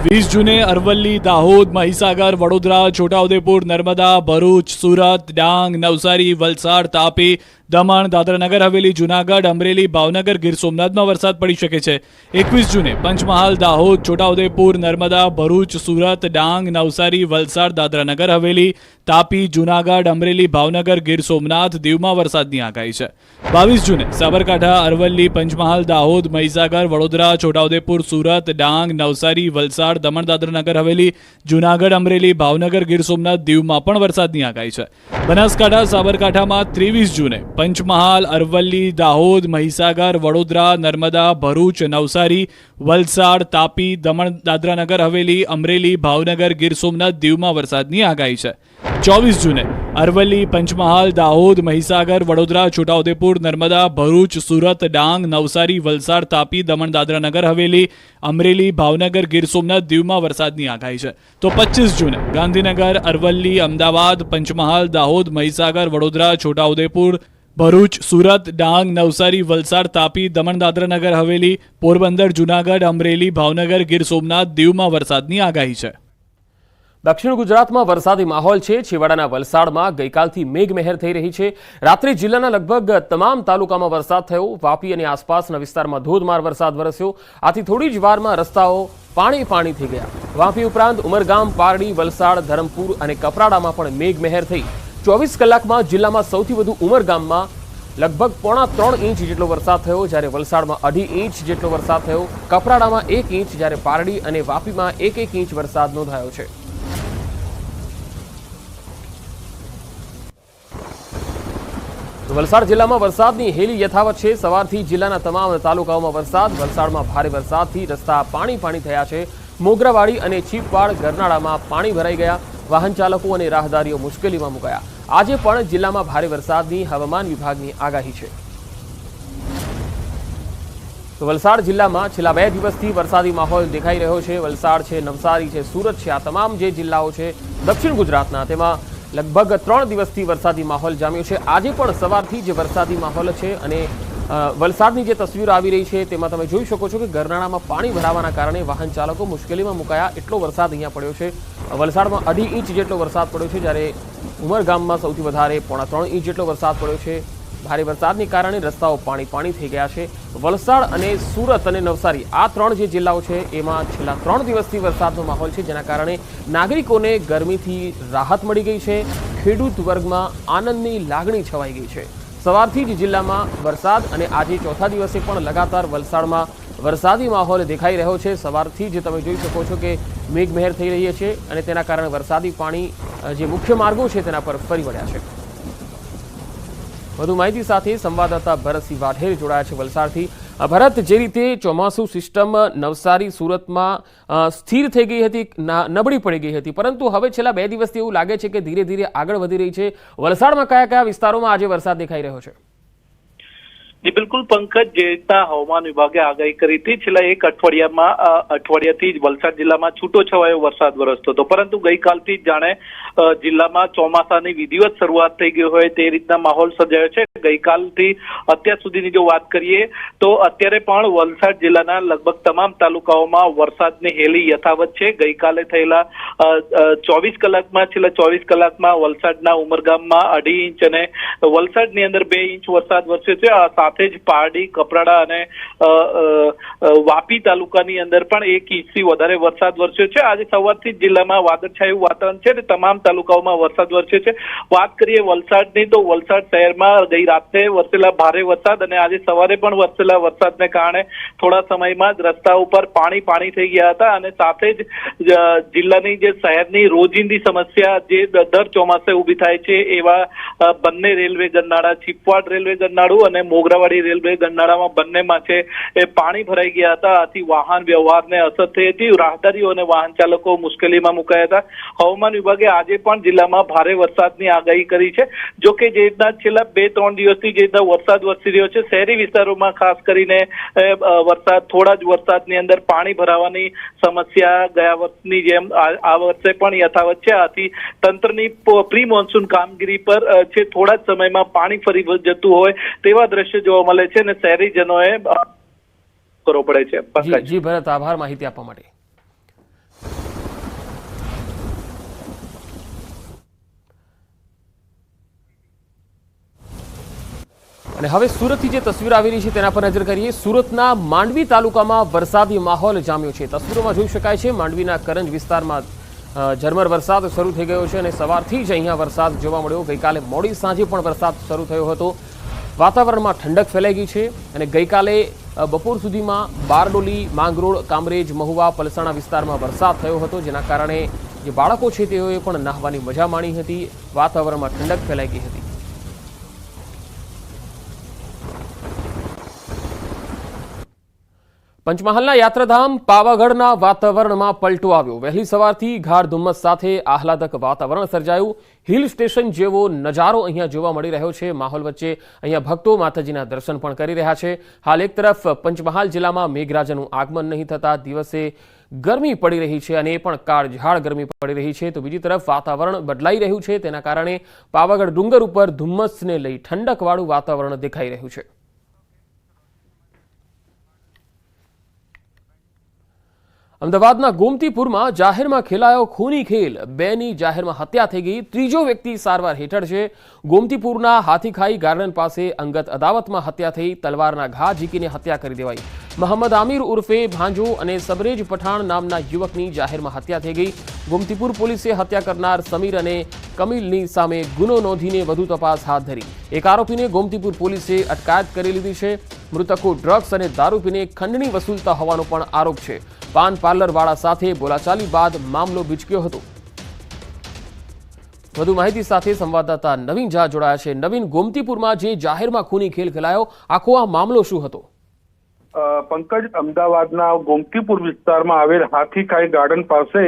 20 જૂને અરવલ્લી, દાહોદ, મહીસાગર, વડોદરા, છોટાઉદેપુર, નર્મદા, ભરૂચ, સુરત, ડાંગ, નવસારી, વલસાડ, તાપી, દમણ, દાદરાનગર હવેલી, જૂનાગઢ, અમરેલી, ભાવનગર, ગીર સોમનાથમાં વરસાદ પડી શકે છે। 21 જૂને પંચમહાલ, દાહોદ, છોટાઉદેપુર, નર્મદા, ભરૂચ, સુરત, ડાંગ, નવસારી, વલસાડ, દાદરાનગર હવેલી, તાપી, જૂનાગઢ, અમરેલી, ભાવનગર, ગીર સોમનાથ, દીવમાં વરસાદની આગાહી છે। 22 જૂને સાબરકાંઠા, અરવલ્લી, પંચમહાલ, દાહોદ, મહીસાગર, વડોદરા, છોટાઉદેપુર, સુરત, ડાંગ, નવસારી, વલસાડ, દમણ, દાદરાનગર હવેલી, જૂનાગઢ, અમરેલી, ભાવનગર, ગીર સોમનાથ, દીવમાં પણ વરસાદની આગાહી છે। બનાસકાંઠા, સાબરકાંઠામાં 23 જૂને પંચમહાલ, અરવલ્લી, દાહોદ, મહીસાગર, વડોદરા, નર્મદા, ભરૂચ, નવસારી, વલસાડ, તાપી, દમણ, દાદરાનગર હવેલી, અમરેલી, ભાવનગર, ગીર સોમનાથ, દીવમાં વરસાદની આગાહી છે। 24 જૂને અરવલ્લી, પંચમહાલ, દાહોદ, મહીસાગર, વડોદરા, છોટાઉદેપુર, નર્મદા, ભરૂચ, સુરત, ડાંગ, નવસારી, વલસાડ, તાપી, દમણ, દાદરાનગર હવેલી, અમરેલી, ભાવનગર, ગીર સોમનાથ, દીવમાં વરસાદની આગાહી છે। તો 25 જૂને ગાંધીનગર, અરવલ્લી, અમદાવાદ, પંચમહાલ, દાહોદ, મહીસાગર, વડોદરા, છોટાઉદેપુર, ભરૂચ, સુરત, ડાંગ, નવસારી, વલસાડ, તાપી, દમણ, દાદરાનગર હવેલી, પોરબંદર, જૂનાગઢ, અમરેલી, ભાવનગર, ગીર સોમનાથ, દીવમાં વરસાદની આગાહી છે। દક્ષિણ ગુજરાતમાં વરસાદી માહોલ છે। છેવાડાના વલસાડમાં ગઈકાલથી મેઘમહેર થઈ રહી છે। રાત્રે જિલ્લાના લગભગ તમામ તાલુકામાં વરસાદ થયો। વાપી અને આસપાસના વિસ્તારમાં ધોધમાર વરસાદ વરસ્યો। આથી થોડી જ વારમાં રસ્તાઓ પાણી થઈ ગયા। વાપી ઉપરાંત ઉમરગામ, પારડી, વલસાડ, ધરમપુર અને કપરાડામાં પણ મેઘમહેર થઈ। 24 કલાકમાં જિલ્લામાં સૌથી વધુ ઉમરગામમાં લગભગ 3.5 ઇંચ જેટલો વરસાદ થયો, જ્યારે વલસાડમાં 2.5 ઇંચ જેટલો વરસાદ થયો। કપરાડામાં 1 ઇંચ, જ્યારે પારડી અને વાપીમાં 1 ઇંચ વરસાદ નોંધાયો છે। વલસાડ જિલ્લામાં વરસાદની હેલી યથાવત છે। સવારથી જિલ્લાના તમામ તાલુકાઓમાં વરસાદ। વલસાડમાં ભારે વરસાદથી રસ્તા પાણી થયા છે। મોગરાવાડી અને છીપવાડ, ગરનાળામાં પાણી ભરાઈ ગયા। વાહન ચાલકો અને રાહદારીઓ મુશ્કેલીમાં મુકાયા। આજે પણ જિલ્લામાં ભારે વરસાદની હવામાન વિભાગની આગાહી છે। તો વલસાડ જિલ્લામાં છેલ્લા 2 દિવસથી વરસાદી માહોલ દેખાઈ રહ્યો છે। વલસાડ છે, નવસારી છે, સુરત છે, આ તમામ જે જિલ્લાઓ છે દક્ષિણ ગુજરાતના, તેમાં લગભગ 3 દિવસથી વરસાદી માહોલ જામ્યો છે। આજે પણ સવારથી જે વરસાદી માહોલ છે અને વલસાડની જે તસવીરો આવી રહી છે તેમાં તમે જોઈ શકો છો કે ગરનાળામાં પાણી ભરાવાના કારણે વાહન ચાલકો મુશ્કેલીમાં મુકાયા। એટલો વરસાદ અહીંયા પડ્યો છે। વલસાડમાં 2.5 ઇંચ જેટલો વરસાદ પડ્યો છે, જ્યારે ઉમરગામમાં સૌથી વધારે 3.5 ઇંચ જેટલો વરસાદ પડ્યો છે। ભારે વરસાદને કારણે રસ્તાઓ પાણી થઈ ગયા છે। વલસાડ અને સુરત અને નવસારી, આ 3 જે જિલ્લાઓ છે એમાં છેલ્લા 3 દિવસથી વરસાદનો માહોલ છે, જેના કારણે નાગરિકોને ગરમીથી રાહત મળી ગઈ છે। ખેડૂત વર્ગમાં આનંદની લાગણી છવાઈ ગઈ છે। સવારથી જ જિલ્લામાં વરસાદ અને આજે ચોથા દિવસે પણ લગાતાર વલસાડમાં વરસાદી માહોલ દેખાઈ રહ્યો છે। સવારથી જ તમે જોઈ શકો છો કે મેઘમહેર થઈ રહી છે અને તેના કારણે વરસાદી પાણી જે મુખ્ય માર્ગો છે તેના પર ફરી વળ્યા છે। વધુ માહિતી સાથે સંવાદદાતા ભરતસિંહ વાઢેર જોડાયા છે વલસાડથી। ભરત, જે રીતે ચોમાસુ સિસ્ટમ નવસારી, સુરતમાં સ્થિર થઈ ગઈ હતી, નબળી પડી ગઈ હતી, પરંતુ હવે છેલ્લા 2 દિવસથી એવું લાગે છે કે ધીરે ધીરે આગળ વધી રહી છે। વલસાડમાં કયા વિસ્તારોમાં આજે વરસાદ દેખાઈ રહ્યો છે? જી બિલકુલ પંકજ, જે રીતના હવામાન વિભાગે આગાહી કરી હતી, છેલ્લા 1 અઠવાડિયાથી જ વલસાડ જિલ્લામાં છૂટો છવાયો વરસાદ વરસતો હતો, પરંતુ ગઈકાલથી જ જાણે જિલ્લામાં ચોમાસાની વિધિવત શરૂઆત થઈ ગઈ હોય તે રીતના માહોલ સર્જાયો છે। ગઈકાલથી અત્યાર સુધીની જો વાત કરીએ તો અત્યારે પણ વલસાડ જિલ્લાના લગભગ તમામ તાલુકાઓમાં વરસાદની હેલી યથાવત છે। ગઈકાલે થયેલા 24 કલાકમાં વલસાડના ઉમરગામમાં 2.5 ઇંચ અને વલસાડની અંદર 2 ઇંચ વરસાદ વરસ્યો છે। સાથે જ પારડી, કપરાડા અને વાપી તાલુકાની અંદર પણ 1 ઇંચથી વધારે વરસાદ વરસ્યો છે। આજે સવારથી જ જિલ્લામાં વાદળછાયું વાતાવરણ છે અને તમામ તાલુકાઓમાં વરસાદ વરસ્યો છે। વાત કરીએ વલસાડની તો વલસાડ શહેરમાં ગઈ રાત્રે વરસેલા ભારે વરસાદ અને આજે સવારે પણ વરસેલા વરસાદને કારણે થોડા સમયમાં જ રસ્તા ઉપર પાણી થઈ ગયા હતા અને સાથે જ જિલ્લાની જે શહેરની રોજિંદી સમસ્યા જે દર ચોમાસે ઊભી થાય છે એવા બંને રેલવે ગરનાળા, છીપવાડ રેલવે ગરનાળું અને મોગરાવાડી રેલવે ગરનાળામાં બંનેમાં છે એ પાણી ભરાઈ ગયા હતા। આથી વાહન વ્યવહારને અસર થઈ હતી। રાહદારીઓ અને વાહન ચાલકો મુશ્કેલીમાં મુકાયા હતા। હવામાન વિભાગે આજે પણ જિલ્લામાં ભારે વરસાદની આગાહી કરી છે। જો કે જે રીતના છેલ્લા 2-3 દિવસથી જે રીતના વરસાદ વરસી રહ્યો છે, શહેરી વિસ્તારોમાં ખાસ કરીને થોડા જ વરસાદની અંદર પાણી ભરાવાની સમસ્યા ગયા વર્ષની જેમ આ વર્ષે પણ યથાવત છે। આથી તંત્રની પ્રી મોન્સૂન કામગીરી પર છે થોડા જ સમયમાં પાણી ફરી જતું હોય તેવા દ્રશ્ય જોવા મળે છે અને શહેરીજનોએ કરવો પડે છે। જી ભરત, આભાર માહિતી આપવા માટે। અને હવે સુરતથી જે તસવીર આવી રહી છે તેના પર નજર કરીએ। સુરતના માંડવી તાલુકામાં વરસાદી માહોલ જામ્યો છે। તસવીરોમાં જોઈ શકાય છે માંડવીના કરંજ વિસ્તારમાં ઝરમર વરસાદ શરૂ થઈ ગયો છે અને સવારથી જ અહીંયા વરસાદ જોવા મળ્યો। ગઈકાલે મોડી સાંજે પણ વરસાદ શરૂ થયો હતો। વાતાવરણમાં ઠંડક ફેલાઈ ગઈ છે અને ગઈકાલે બપોર સુધીમાં બારડોલી, માંગરોળ, કામરેજ, મહુવા, પલસાણા વિસ્તારમાં વરસાદ થયો હતો, જેના કારણે જે બાળકો છે તેઓએ પણ નાહવાની મજા માણી હતી। વાતાવરણમાં ઠંડક ફેલાઈ ગઈ હતી। પંચમહાલના યાત્રાધામ પાવાગઢના વાતાવરણમાં પલટો આવ્યો। વહેલી સવારથી ગાઢ ધુમ્મસ સાથે આહલાદક વાતાવરણ સર્જાયું। હિલ સ્ટેશન જેવો નજારો અહીંયા જોવા મળી રહ્યો છે। માહોલ વચ્ચે અહીંયા ભક્તો માતાજીના દર્શન પણ કરી રહ્યા છે। હાલ એક તરફ પંચમહાલ જિલ્લામાં મેઘરાજાનું આગમન નહીં થતા દિવસે ગરમી પડી રહી છે અને એ પણ કાળઝાળ ગરમી પડી રહી છે, તો બીજી તરફ વાતાવરણ બદલાઈ રહ્યું છે, તેના કારણે પાવાગઢ ડુંગર ઉપર ધુમ્મસને લઈ ઠંડકવાળું વાતાવરણ દેખાઈ રહ્યું છે। અમદાવાદના ગોમતીપુરમાં જાહેરમાં ખેલાયો ખૂની ખેલ। 2ની જાહેરમાં હત્યા થઈ ગઈ। ત્રીજો વ્યક્તિ સારવાર હેઠળ છે। ગોમતીપુરના હાથીખાઈ ગાર્ડન પાસે અંગત અદાવતમાં હત્યા થઈ। તલવારના ઘા ઝીકીને હત્યા કરી દેવાઈ। મોહમ્મદ આમિર ઉર્ફે ભાંજો અને સબરેજ પઠાણ નામના યુવકની જાહેરમાં હત્યા થઈ ગઈ। ગોમતીપુર પોલીસે હત્યા કરનાર સમીર અને કમિલની સામે ગુનો નોંધીને વધુ તપાસ હાથ ધરી। એક આરોપીને ગોમતીપુર પોલીસે અટકાયત કરી લીધી છે। મૃતકો ડ્રગ્સ અને દારૂ પીને ખંડણી વસૂલતા હોવાનો પણ આરોપ છે। પાન પાર્લરવાળા સાથે બોલાચાલી બાદ મામલો ભીચક્યો હતો। વધુ માહિતી સાથે સંવાદદાતા નવીન ઝા જોડાયા છે। નવીન, ગોમતીપુરમાં જે જાહેરમાં ખૂની ખેલ ખેલાયો, આખો આ મામલો શું હતો? પંકજ, અમદાવાદના ગોમતીપુર વિસ્તારમાં આવેલ હાથીખાઈ ગાર્ડન પાસે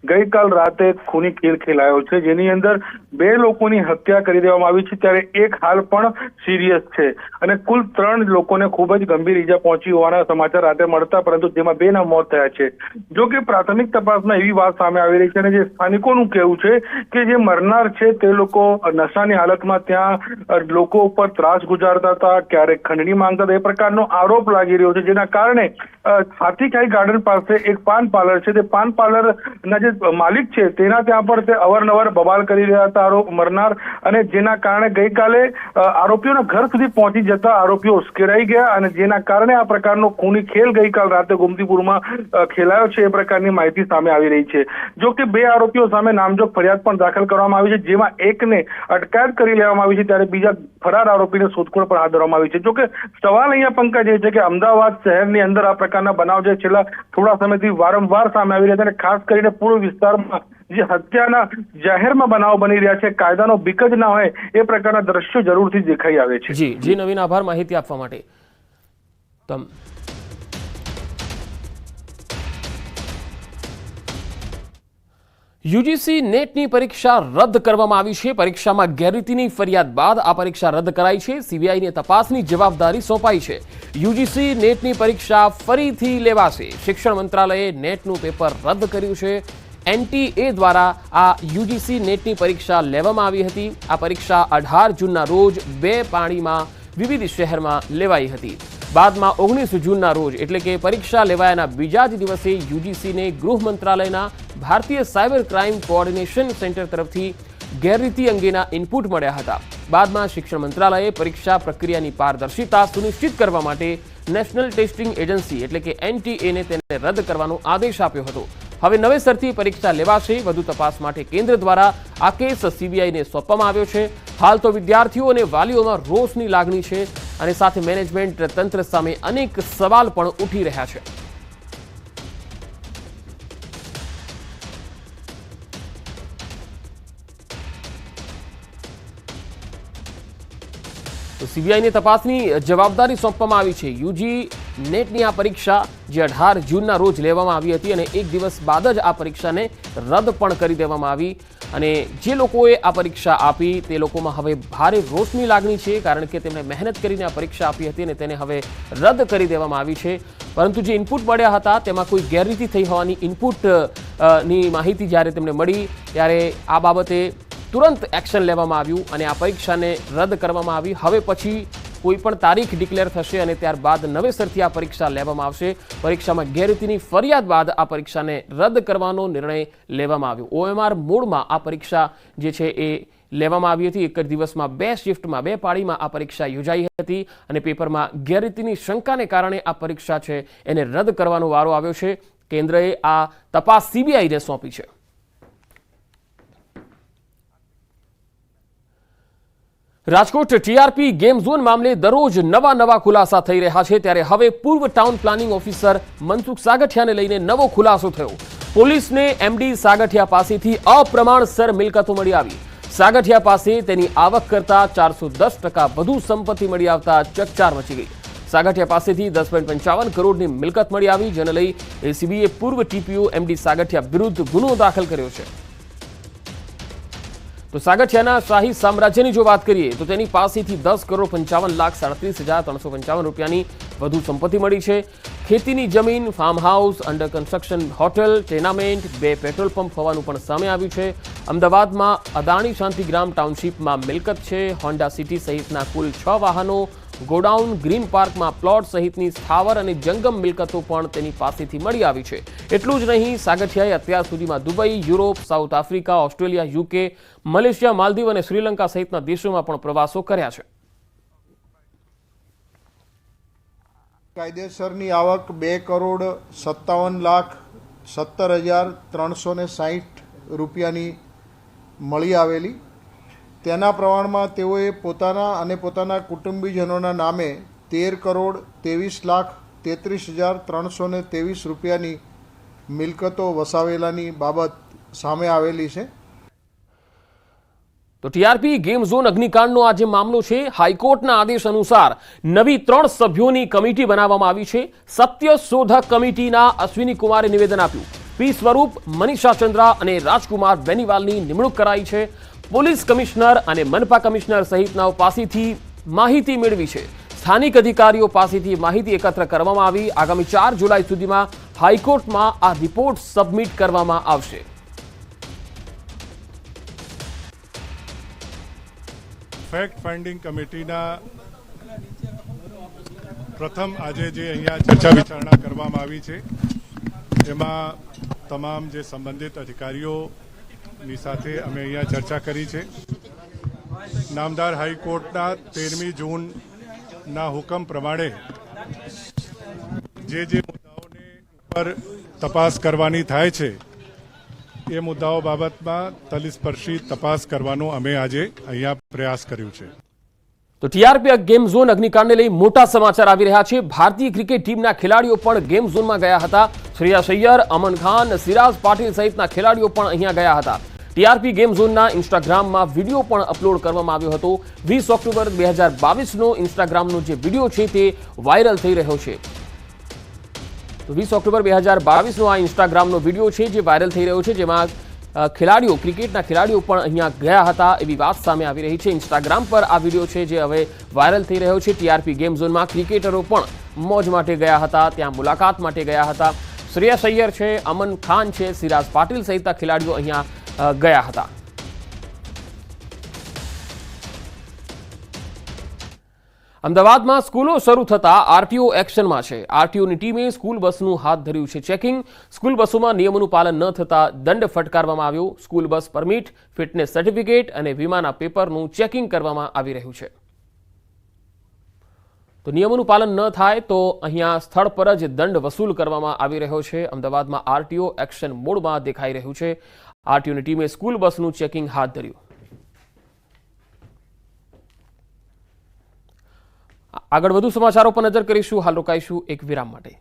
ગઈકાલ રાતે ખૂની ખેલ ખેલાયો છે, જેની અંદર 2 લોકોની હત્યા કરી દેવામાં આવી છે, ત્યારે એક હાલ પણ સિરિયસ છે અને કુલ 3 લોકોને ખૂબ જ ગંભીર ઈજા પહોંચી હોવાના સમાચાર રાતે મળતા, પરંતુ જેમાં 2ના મોત થયા છે। જો કે પ્રાથમિક તપાસમાં એવી વાત સામે આવી રહી છે અને જે સ્થાનિકોનું કહેવું છે કે જે મરનાર છે તે લોકો નશાની હાલતમાં ત્યાં લોકો ઉપર ત્રાસ ગુજારતા હતા, ક્યારેક ખંડણી માંગતા હતા, એ પ્રકારનો આરોપ લાગી રહ્યો છે, જેના કારણે હાથીખાઈ ગાર્ડન પાસે એક પાન પાર્લર છે, તે પાન પાર્લરના જે માલિક છે તેના ત્યાં પણ તે અવારનવાર બબાલ કરી રહ્યા હતા આરોપ મરનાર, અને જેના કારણે ગઈકાલે આરોપીઓના ઘર સુધી પહોંચી જતા આરોપીઓ ઉશ્કેરાઈ ગયા અને જેના કારણે આ પ્રકારનો ખૂની ખેલ ગઈકાલ રાતે ગોમતીપુરમાં ખેલાયો છે, એ પ્રકારની માહિતી સામે આવી રહી છે। જો કે 2 આરોપીઓ સામે નામજોગ ફરિયાદ પણ દાખલ કરવામાં આવી છે, જેમાં એકને અટકાયત કરી લેવામાં આવી છે, ત્યારે બીજા ફરાર આરોપીને શોધખોળ પણ હાથ ધરવામાં આવી છે। જો કે સવાલ અહીંયા પંકજ એ છે કે અમદાવાદ શહેરની અંદર આ પ્રકારના બનાવ જે છેલ્લા થોડા સમયથી વારંવાર સામે આવી રહ્યા છે અને ખાસ કરીને પૂર્વ વિસ્તારમાં જે હત્યાના જાહેરમાં બનાવ બની રહ્યા છે, કાયદાનો બીક જ ના હોય એ પ્રકારના દ્રશ્યો જરૂરથી દેખાઈ આવે છે। જી નવીન, આભાર માહિતી આપવા માટે। યુજીસી નેટની પરીક્ષા રદ કરવામાં આવી છે। પરીક્ષામાં ગેરરીતિની ફરિયાદ બાદ આ પરીક્ષા રદ કરાઈ છે। સીબીઆઈને તપાસની જવાબદારી સોંપાઈ છે। યુજીસી નેટની પરીક્ષા ફરીથી લેવાશે। શિક્ષણ મંત્રાલયે નેટનું પેપર રદ કર્યું છે। એનટીએ દ્વારા આ યુજીસી નેટની પરીક્ષા લેવામાં આવી હતી। આ પરીક્ષા 18 જૂનના રોજ 2 પાળીમાં વિવિધ શહેરમાં લેવાઈ હતી। બાદમાં 19 જૂનના રોજ એટલે કે પરીક્ષા લેવાયાના બીજા જ દિવસે યુજીસીને ગૃહ મંત્રાલયના ભારતીય સાયબર ક્રાઇમ કોઓર્ડિનેશન સેન્ટર તરફથી ગેરરીતિ અંગેના ઇનપુટ મળ્યા હતા। બાદમાં શિક્ષણ મંત્રાલયે પરીક્ષા પ્રક્રિયાની પારદર્શિતા સુનિશ્ચિત કરવા માટે નેશનલ ટેસ્ટિંગ એજન્સી એટલે કે એનટીએને તેને રદ કરવાનો આદેશ આપ્યો હતો। હવે નવેસરથી પરીક્ષા લેવાશે। વધુ તપાસ માટે કેન્દ્ર દ્વારા આ કેસ સીબીઆઈને સોંપવામાં આવ્યો છે। હાલ તો વિદ્યાર્થીઓ અને વાલીઓમાં રોષની લાગણી છે અને સાથે મેનેજમેન્ટ તંત્ર સામે અનેક સવાલ પણ ઉઠી રહ્યા છે। તો સીબીઆઈને તપાસની જવાબદારી સોંપવામાં આવી છે। યુજી નેટની આ પરીક્ષા જે 18 જૂનના રોજ લેવામાં આવી હતી અને એક દિવસ બાદ જ આ પરીક્ષાને રદ પણ કરી દેવામાં આવી અને જે લોકોએ આ પરીક્ષા આપી તે લોકોમાં હવે ભારે રોષની લાગણી છે, કારણ કે તેમણે મહેનત કરીને આ પરીક્ષા આપી હતી અને તેને હવે રદ કરી દેવામાં આવી છે। પરંતુ જે ઇનપુટ મળ્યા હતા તેમાં કોઈ ગેરરીતિ થઈ હોવાની ઇનપુટની માહિતી જ્યારે તેમને મળી ત્યારે આ બાબતે તુરંત એક્શન લેવામાં આવ્યું અને આ પરીક્ષાને રદ કરવામાં આવી। હવે પછી કોઈ પણ તારીખ ડિક્લેર થશે અને ત્યારબાદ નવેસરથી આ પરીક્ષા લેવામાં આવશે। પરીક્ષામાં ગેરરીતિની ફરિયાદ બાદ આ પરીક્ષાને રદ કરવાનો નિર્ણય લેવામાં આવ્યો। ઓએમઆર મોડમાં આ પરીક્ષા જે છે એ લેવામાં આવી હતી। એક જ દિવસમાં 2 શિફ્ટમાં 2 પાળીમાં આ પરીક્ષા યોજાઈ હતી અને પેપરમાં ગેરરીતિની શંકાને કારણે આ પરીક્ષા છે એને રદ કરવાનો વારો આવ્યો છે। કેન્દ્રએ આ તપાસ સીબીઆઈને સોંપી છે। રાજકોટ ટીઆરપી ગેમ ઝોન મામલે દરરોજ નવા ખુલાસા થઈ રહ્યા છે, ત્યારે હવે પૂર્વ ટાઉન પ્લાનિંગ ઓફિસર મનસુખ સાગઠિયાને લઈને નવો ખુલાસો થયો। પોલીસને એમડી સાગઠિયા પાસેથી અપ્રમાણસર મિલકતો મળી આવી। સાગઠિયા પાસે તેની આવક કરતા 410% વધુ સંપત્તિ મળી આવતા ચકચાર મચી ગઈ। સાગઠિયા પાસેથી 10.55 કરોડની મિલકત મળી આવી, જેને લઈ એસીબીએ પૂર્વ ટીપીઓ એમડી સાગઠિયા વિરુદ્ધ ગુનો દાખલ કર્યો છે। તો સાગઠિયાના શાહી સામ્રાજ્યની જો વાત કરીએ તો તેની પાસેથી 10,55,37,355 રૂપિયાની વધુ સંપત્તિ મળી છે। ખેતીની જમીન, farm house, under construction hotel, tenement, 2 petrol pump હોવાનું પણ સામે આવ્યું છે। અમદાવાદમાં અદાણી શાંતિગ્રામ ટાઉનશીપમાં મિલકત છે। હોન્ડા સિટી સહિતના કુલ 6 વાહનો, ગોડાઉન, ગ્રીન પાર્કમાં પ્લોટ સહિતની સ્થાવર અને જંગમ મિલકતો પણ તેની પાસેથી મળી આવી છે। એટલું જ નહીં, સાગઠિયાએ અત્યાર સુધીમાં Dubai, Europe, south Africa, Australia, UK, Malaysia, Maldives અને શ્રીલંકા સહિતના દેશોમાં પણ પ્રવાસો કર્યા છે। કાયદેસરની આવક 2,57,17,360 રૂપિયાની મળી આવેલી। તેના પ્રમાણમાં તેઓએ પોતાના અને પોતાના કુટુંબીજનોના નામે 13,33,33,323 રૂપિયાની મિલકતો વસાવેલાની બાબત સામે આવેલી છે। તો ટીઆરપી ગેમ ઝોન અગ્નિકાંડનો આ જે મામલો છે, હાઈકોર્ટના આદેશ અનુસાર નવી 3 સભ્યોની કમિટી બનાવવામાં આવી છે। સત્યશોધક કમિટીના અશ્વિની કુમારે નિવેદન આપ્યું। પી સ્વરૂપ, મનીષા ચંદ્રા અને રાજકુમાર બેનીવાલની નિમણૂક કરાઈ છે। પોલીસ કમિશનર અને મનપા કમિશનર સહિતનાઓ પાસેથી માહિતી મેળવી છે। સ્થાનિક અધિકારીઓ પાસેથી માહિતી એકત્ર કરવામાં આવી। આગામી 4 જુલાઈ સુધીમાં હાઈકોર્ટમાં આ રિપોર્ટ સબમિટ કરવામાં આવશે। ફેક્ટ ફાઇન્ડિંગ કમિટીના પ્રથમ આજે જે અહીંયા ચર્ચા વિચારણા કરવામાં આવી છે, એમાં તમામ જે સંબંધિત અધિકારીઓની સાથે અમે અહીંયા ચર્ચા કરી છે। નામદાર હાઈકોર્ટના 13મી જૂનના હુકમ પ્રમાણે જે મુદ્દાઓને ઉપર તપાસ કરવાની થાય છે, એ મુદ્દાઓ બાબતમાં તલસ્પર્શી તપાસ કરવાનો અમે આજે અહીંયા પ્રયાસ કર્યો છે। તો ટીઆરપી ગેમ ઝોન અગ્નિકાંડને લઈ મોટા સમાચાર આવી રહ્યા છે। ભારતીય ક્રિકેટ ટીમના ખેલાડીઓ પણ ગેમ ઝોનમાં ગયા હતા। શ્રેયસ અય્યર, અમન ખાન, સિરાજ પાટીલ સહિતના ખેલાડીઓ પણ અહીંયા ગયા હતા। ટીઆરપી ગેમ ઝોનના ઇન્સ્ટાગ્રામમાં વિડીયો પણ અપલોડ કરવામાં આવ્યો હતો। 20 ઓક્ટોબર 2022નો ઇન્સ્ટાગ્રામનો જે વિડીયો છે તે વાયરલ થઈ રહ્યો છે। તો 20 ઓક્ટોબર 2022નો આ ઇન્સ્ટાગ્રામનો વિડીયો છે જે વાયરલ થઈ રહ્યો છે, જેમાં ખેલાડીઓ, ક્રિકેટના ખેલાડીઓ પણ અહીંયા ગયા હતા એવી વાત સામે આવી રહી છે। ઇન્સ્ટાગ્રામ પર આ વિડીયો છે જે હવે વાયરલ થઈ રહ્યો છે। ટીઆરપી ગેમ ઝોનમાં ક્રિકેટરો પણ મોજ માટે ગયા હતા, ત્યાં મુલાકાત માટે ગયા હતા। શ્રેયસ અય્યર છે, અમન ખાન છે, સિરાજ પાટીલ સહિતના ખેલાડીઓ અહીંયા ગયા હતા। અમદાવાદમાં સ્કૂલો શરૂ થતા આરટીઓ એક્શનમાં છે। આરટીઓની ટીમે સ્કૂલ બસનું હાથ ધર્યું છે ચેકિંગ। સ્કૂલ બસોમાં નિયમોનું પાલન ન થતા દંડ ફટકારવામાં આવ્યો। School bus permit, fitness certificate અને વીમાના પેપરનું ચેકિંગ કરવામાં આવી રહ્યું છે। તો નિયમોનું પાલન ન થાય તો અહીંયા સ્થળ પર જ દંડ વસૂલ કરવામાં આવી રહ્યો છે। અમદાવાદમાં આરટીઓ એક્શન મોડમાં દેખાઈ રહ્યું છે। આરટીઓની ટીમે સ્કૂલ બસનું ચેકિંગ હાથ ધર્યું। આગળ વધુ સમાચારો પર નજર કરીશું, હાલ રોકાઈશું એક વિરામ માટે।